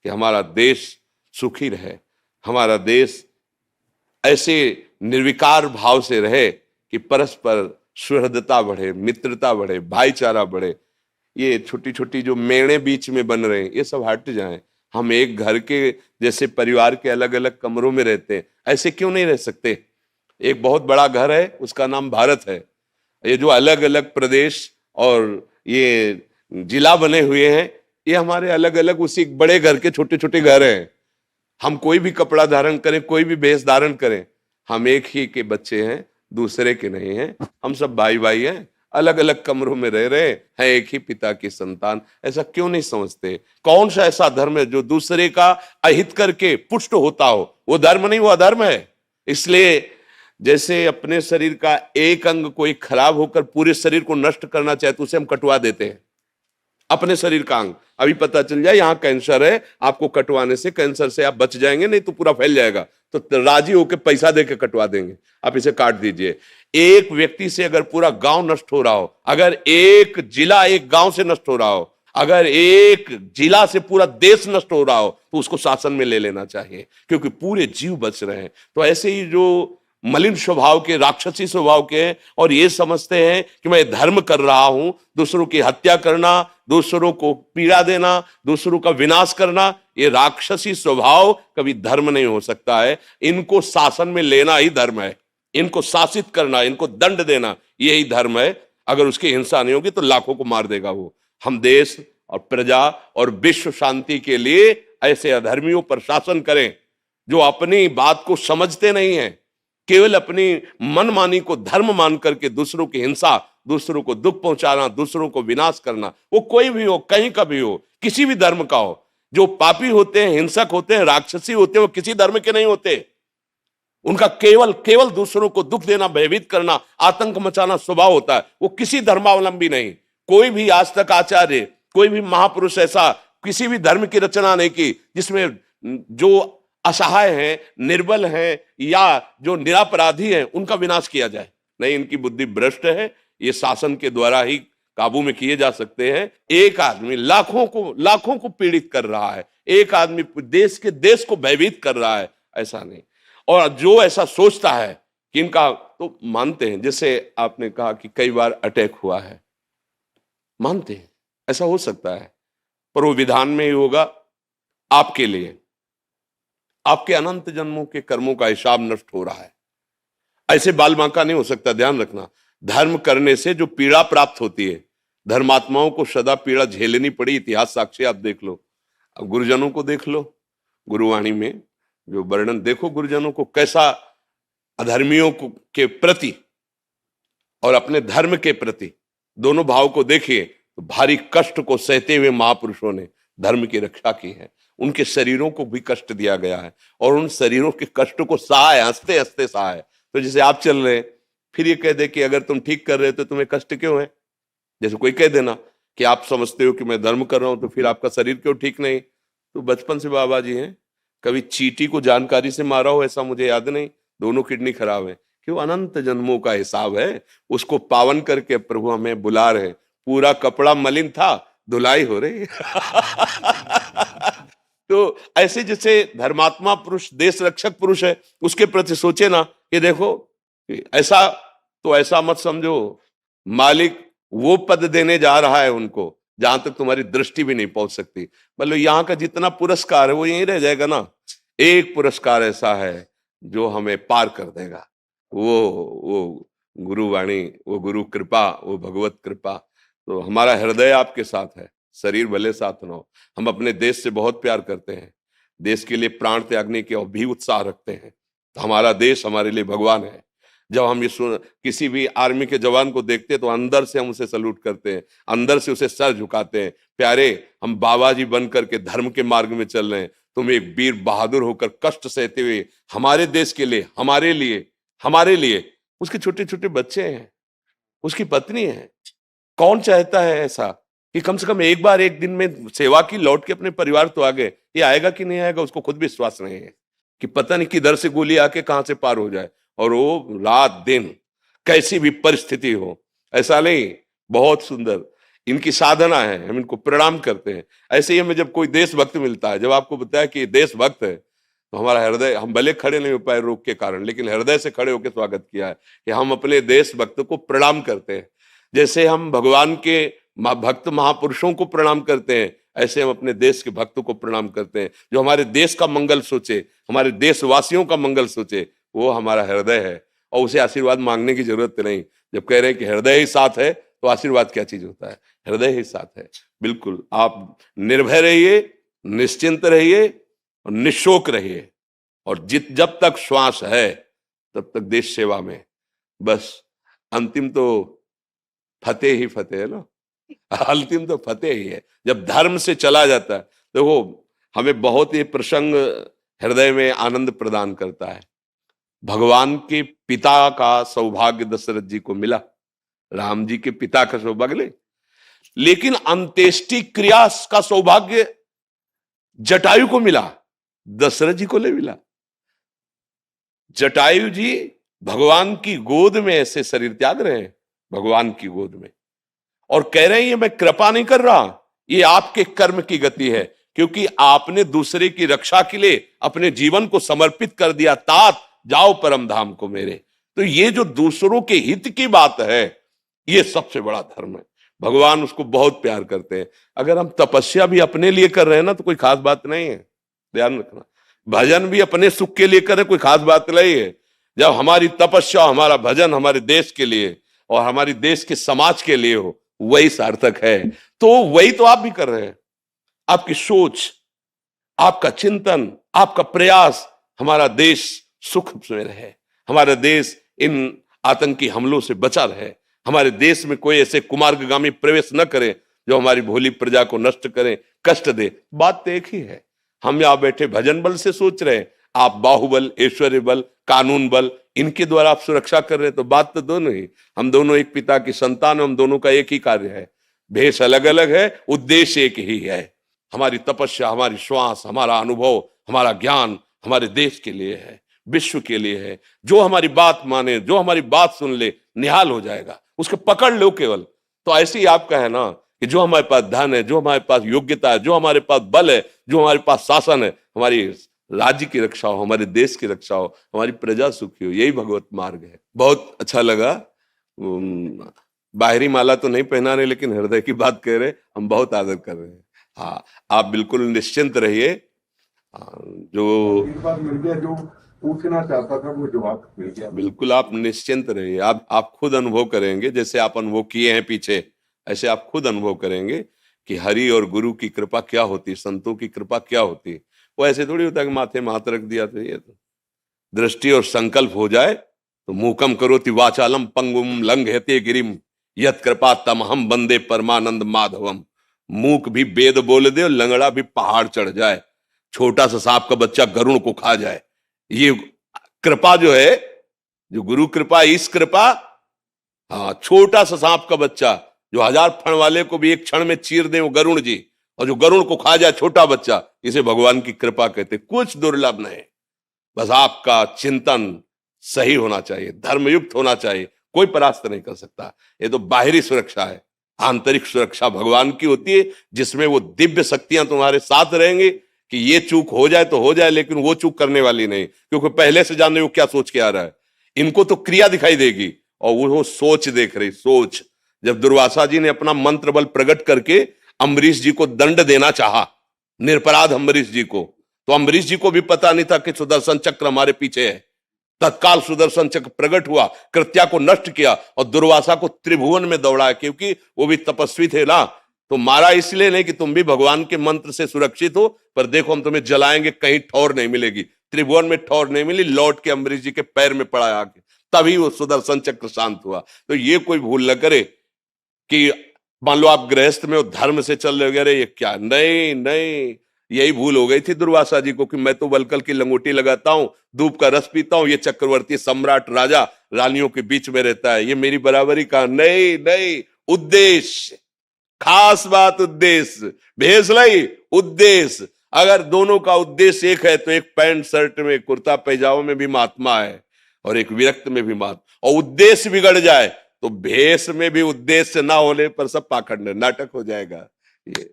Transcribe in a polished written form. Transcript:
कि हमारा देश सुखी रहे, हमारा देश ऐसे निर्विकार भाव से रहे कि परस्पर सुहृदता बढ़े, मित्रता बढ़े, भाईचारा बढ़े। ये छोटी छोटी जो मेड़े बीच में बन रहे हैं ये सब हट जाएं। हम एक घर के जैसे परिवार के अलग अलग कमरों में रहते हैं, ऐसे क्यों नहीं रह सकते? एक बहुत बड़ा घर है, उसका नाम भारत है। ये जो अलग अलग प्रदेश और ये जिला बने हुए हैं, ये हमारे अलग अलग उसी बड़े घर के छोटे छोटे घर हैं। हम कोई भी कपड़ा धारण करें, कोई भी वेश धारण करें, हम एक ही के बच्चे हैं, दूसरे के नहीं हैं। हम सब भाई भाई हैं, अलग अलग कमरों में रह रहे हैं, एक ही पिता की संतान। ऐसा क्यों नहीं समझते? कौन सा ऐसा धर्म है जो दूसरे का अहित करके पुष्ट होता हो? वो धर्म नहीं, वो अधर्म है। इसलिए जैसे अपने शरीर का एक अंग कोई खराब होकर पूरे शरीर को नष्ट करना चाहे तो उसे हम कटवा देते हैं। अपने शरीर का अंग अभी पता चल जाए यहाँ कैंसर है, आपको कटवाने से कैंसर से आप बच जाएंगे, नहीं तो पूरा फैल जाएगा, तो राजी होकर पैसा देकर कटवा देंगे, आप इसे काट दीजिए। एक व्यक्ति से अगर पूरा गांव नष्ट हो रहा हो, अगर एक जिला एक गांव से नष्ट हो रहा हो, अगर एक जिला से पूरा देश नष्ट हो रहा हो, तो उसको शासन में ले लेना चाहिए, क्योंकि पूरे जीव बच रहे हैं। तो ऐसे ही जो मलिन स्वभाव के, राक्षसी स्वभाव के हैं और ये समझते हैं कि मैं धर्म कर रहा हूं, दूसरों की हत्या करना, दूसरों को पीड़ा देना, दूसरों का विनाश करना, ये राक्षसी स्वभाव कभी धर्म नहीं हो सकता है। इनको शासन में लेना ही धर्म है, इनको शासित करना, इनको दंड देना, यही धर्म है। अगर उसकी हिंसा नहीं होगी तो लाखों को मार देगा वो। हम देश और प्रजा और विश्व शांति के लिए ऐसे अधर्मियों पर शासन करें जो अपनी बात को समझते नहीं है, केवल अपनी मनमानी को धर्म मान करके दूसरों की हिंसा, दूसरों को दुख पहुंचाना, दूसरों को विनाश करना, वो कोई भी हो, कहीं का भी हो, किसी भी धर्म का हो। जो पापी होते हैं, हिंसक होते हैं, राक्षसी होते हैं, वो किसी धर्म के नहीं होते। उनका केवल केवल दूसरों को दुख देना, भयभीत करना, आतंक मचाना स्वभाव होता है। वो किसी धर्मावलंबी नहीं। कोई भी आज तक आचार्य, कोई भी महापुरुष ऐसा किसी भी धर्म की रचना नहीं की जिसमें जो असहाय हैं, निर्बल हैं या जो निरपराधी हैं उनका विनाश किया जाए। नहीं, इनकी बुद्धि भ्रष्ट है। ये शासन के द्वारा ही काबू में किए जा सकते हैं। एक आदमी लाखों को पीड़ित कर रहा है, एक आदमी देश को भयभीत कर रहा है, ऐसा नहीं। और जो ऐसा सोचता है कि इनका, तो मानते हैं, जैसे आपने कहा कि कई बार अटैक हुआ है, मानते हैं ऐसा हो सकता है, पर वो विधान में ही होगा आपके लिए। आपके अनंत जन्मों के कर्मों का हिसाब नष्ट हो रहा है, ऐसे बाल बांका नहीं हो सकता। ध्यान रखना, धर्म करने से जो पीड़ा प्राप्त होती है, धर्मात्माओं को सदा पीड़ा झेलनी पड़ी। इतिहास साक्षी आप देख लो, अब गुरुजनों को देख लो, गुरुवाणी में जो वर्णन देखो, गुरुजनों को कैसा अधर्मियों के प्रति और अपने धर्म के प्रति दोनों भाव को देखिए, तो भारी कष्ट को सहते हुए महापुरुषों ने धर्म की रक्षा की है। उनके शरीरों को भी कष्ट दिया गया है और उन शरीरों के कष्ट को सहा है, हंसते हंसते सहा है। तो जैसे आप चल रहे हैं, फिर ये कह दे कि अगर तुम ठीक कर रहे हो तो तुम्हें कष्ट क्यों है? जैसे कोई कह देना कि आप समझते हो कि मैं धर्म कर रहा हूं तो फिर आपका शरीर क्यों ठीक नहीं? तो बचपन से बाबा जी हैं, कभी चींटी को जानकारी से मारा हो ऐसा मुझे याद नहीं, दोनों किडनी खराब है। क्यों? अनंत जन्मों का हिसाब है, उसको पावन करके प्रभु हमें बुला रहे। पूरा कपड़ा मलिन था, धुलाई हो रही तो ऐसे जैसे धर्मात्मा पुरुष, देश रक्षक पुरुष है, उसके प्रति सोचे ना कि देखो ऐसा, तो ऐसा मत समझो, मालिक वो पद देने जा रहा है उनको जहां तक तुम्हारी दृष्टि भी नहीं पहुंच सकती। मतलब यहाँ का जितना पुरस्कार है वो यहीं रह जाएगा ना। एक पुरस्कार ऐसा है जो हमें पार कर देगा, वो गुरुवाणी, वो गुरु कृपा, वो भगवत कृपा। तो हमारा हृदय आपके साथ है, शरीर भले साथ न हो। हम अपने देश से बहुत प्यार करते हैं, देश के लिए प्राण त्यागने के भी उत्साह रखते हैं। तो हमारा देश हमारे लिए भगवान है। जब हम किसी भी आर्मी के जवान को देखते हैं तो अंदर से हम उसे सल्यूट करते हैं, अंदर से उसे सर झुकाते हैं। प्यारे, हम बाबा जी बन करके धर्म के मार्ग में चल रहे हैं। तुम एक वीर बहादुर होकर कष्ट सहते हुए हमारे देश के लिए, हमारे लिए उसके छोटे छोटे बच्चे हैं, उसकी पत्नी है। कौन चाहता है ऐसा कि कम से कम एक बार एक दिन में सेवा की, लौट के अपने परिवार तो आ गए? ये आएगा कि नहीं आएगा उसको खुद भी विश्वास नहीं है कि पता नहीं किधर से गोली आके कहां से पार हो जाए। और वो रात दिन कैसी भी परिस्थिति हो, ऐसा नहीं। बहुत सुंदर, इनकी साधना है, हम इनको प्रणाम करते हैं। ऐसे ही हमें जब कोई देशभक्त मिलता है, जब आपको बताया कि देशभक्त है, तो हमारा हृदय, हम भले खड़े नहीं हो पाए रोग के कारण, लेकिन हृदय से खड़े होकर स्वागत किया है कि हम अपने देशभक्त को प्रणाम करते हैं। जैसे हम भगवान के भक्त महापुरुषों को प्रणाम करते हैं, ऐसे हम अपने देश के भक्तों को प्रणाम करते हैं, जो हमारे देश का मंगल सोचे, हमारे देशवासियों का मंगल सोचे। वो हमारा हृदय है, और उसे आशीर्वाद मांगने की जरूरत नहीं। जब कह रहे हैं कि हृदय ही साथ है, तो आशीर्वाद क्या चीज होता है? हृदय ही साथ है। बिल्कुल आप निर्भय रहिए, निश्चिंत रहिए और निशोक रहिए, और जब तक श्वास है तब तक देश सेवा में। बस अंतिम तो फतेह ही फतेह है ना, अंतिम तो फतेह ही है जब धर्म से चला जाता है। देखो, हमें बहुत ही प्रसंग हृदय में आनंद प्रदान करता है। भगवान के पिता का सौभाग्य दशरथ जी को मिला, राम जी के पिता का सौभाग्य, लेकिन अंत्येष्टि क्रिया का सौभाग्य जटायु को मिला, दशरथ जी को नहीं मिला। जटायु जी भगवान की गोद में ऐसे शरीर त्याग रहे हैं, भगवान की गोद में, और कह रहे हैं ये मैं कृपा नहीं कर रहा, ये आपके कर्म की गति है, क्योंकि आपने दूसरे की रक्षा के लिए अपने जीवन को समर्पित कर दिया। तात जाओ परम धाम को मेरे। तो ये जो दूसरों के हित की बात है, ये सबसे बड़ा धर्म है। भगवान उसको बहुत प्यार करते हैं। अगर हम तपस्या भी अपने लिए कर रहे हैं ना, तो कोई खास बात नहीं है, ध्यान रखना। भजन भी अपने सुख के लिए करें, कोई खास बात नहीं है। जब हमारी तपस्या, हमारा भजन हमारे देश के लिए और हमारी देश के समाज के लिए हो, वही सार्थक है। तो वही तो आप भी कर रहे हैं। आपकी सोच, आपका चिंतन, आपका प्रयास, हमारा देश सुख में रहे, हमारा देश इन आतंकी हमलों से बचा रहे, हमारे देश में कोई ऐसे कुमार्गामी प्रवेश न करे जो हमारी भोली प्रजा को नष्ट करे, कष्ट दे। बात तो एक ही है। हम यहां बैठे भजन बल से सोच रहे हैं, आप बाहुबल, ऐश्वर्य बल, कानून बल, इनके द्वारा आप सुरक्षा कर रहे हैं। तो बात तो दोनों ही, हम दोनों एक पिता की संतान, हम दोनों का एक ही कार्य है। भेष अलग अलग है, उद्देश्य एक ही है। हमारी तपस्या, हमारी श्वास, हमारा अनुभव, हमारा ज्ञान हमारे देश के लिए है, विश्व के लिए है। जो हमारी बात माने, जो हमारी बात सुन ले, निहाल हो जाएगा, उसको पकड़ लो केवल। तो ऐसे ही आपका है ना कि जो हमारे पास धन है, जो हमारे पास योग्यता है, जो हमारे पास बल है, जो हमारे पास शासन है, हमारी राज्य की रक्षा हो, हमारे देश की रक्षा हो, हमारी प्रजा सुखी हो, यही भगवत मार्ग है। बहुत अच्छा लगा। बाहरी माला तो नहीं पहना रहे, लेकिन हृदय की बात कह रहे, हम बहुत आदर कर रहे हैं। हाँ, आप बिल्कुल निश्चिंत रहिए। जो पूछना चाहता था वो जवाब मिल गया। बिल्कुल आप निश्चिंत रहिए। आप खुद अनुभव करेंगे, जैसे आप अनुभव किए हैं पीछे, ऐसे आप खुद अनुभव करेंगे कि हरि और गुरु की कृपा क्या होती, संतों की कृपा क्या होती। वो ऐसे थोड़ी होता है कि माथे में हाथ रख दिया तो ये तो दृष्टि और संकल्प हो जाए तो मूकम करोति वाचालम पंगुम लंघयते गिरिम यत कृपा तमहम बंदे परमानंद माधवम। मूक भी वेद बोल दे और लंगड़ा भी पहाड़ चढ़ जाए, छोटा सा सांप का बच्चा गरुड़ को खा जाए। ये कृपा जो है, जो गुरु कृपा, इस कृपा, हाँ, छोटा सा सांप का बच्चा जो 1000 फण वाले को भी एक क्षण में चीर दे, वो गरुड़ जी, और जो गरुड़ को खा जाए छोटा बच्चा, इसे भगवान की कृपा कहते। कुछ दुर्लभ नहीं, बस आपका चिंतन सही होना चाहिए, धर्मयुक्त होना चाहिए, कोई परास्त नहीं कर सकता। ये तो बाहरी सुरक्षा है, आंतरिक सुरक्षा भगवान की होती है, जिसमें वो दिव्य शक्तियां तुम्हारे साथ रहेंगी कि ये चूक हो जाए तो हो जाए, लेकिन वो चूक करने वाली नहीं, क्योंकि पहले से जान रहे वो क्या सोच के आ रहा है। इनको तो क्रिया दिखाई देगी और वो सोच देख रही, सोच। जब दुर्वासा जी ने अपना मंत्र बल प्रकट करके अम्बरीश जी को दंड देना चाहा, निरपराध अम्बरीश जी को, तो अम्बरीश जी को भी पता नहीं था कि सुदर्शन चक्र हमारे पीछे है। तत्काल सुदर्शन चक्र प्रकट हुआ, कृत्या को नष्ट किया और दुर्वासा को त्रिभुवन में दौड़ाया, क्योंकि वो भी तपस्वी थे ना। तो मारा इसलिए नहीं कि तुम भी भगवान के मंत्र से सुरक्षित हो, पर देखो हम तुम्हें जलाएंगे, कहीं ठौर नहीं मिलेगी। त्रिभुवन में ठौर नहीं मिली, लौट के अम्बरीश जी के पैर में पड़ा आके, तभी वो सुदर्शन चक्र शांत हुआ। तो ये कोई भूल न करे कि मान लो आप गृहस्थ में हो, धर्म से चल रहे, अरे ये क्या, नहीं नहीं, यही भूल हो गई थी दुर्वासा जी को कि मैं तो वलकल की लंगोटी लगाता हूं, धूप का रस पीता हूं, ये चक्रवर्ती सम्राट राजा रानियों के बीच में रहता है, ये मेरी बराबरी का। नहीं नहीं, उद्देश्य, खास बात उद्देश्य, भेज लाई उद्देश्य। अगर दोनों का उद्देश्य एक है तो एक पैंट शर्ट में, कुर्ता पैजामा में भी महात्मा है और एक विरक्त में भी महात्मा। और उद्देश्य बिगड़ जाए तो भेष में भी उद्देश्य ना होने पर सब पाखंड नाटक हो जाएगा ये।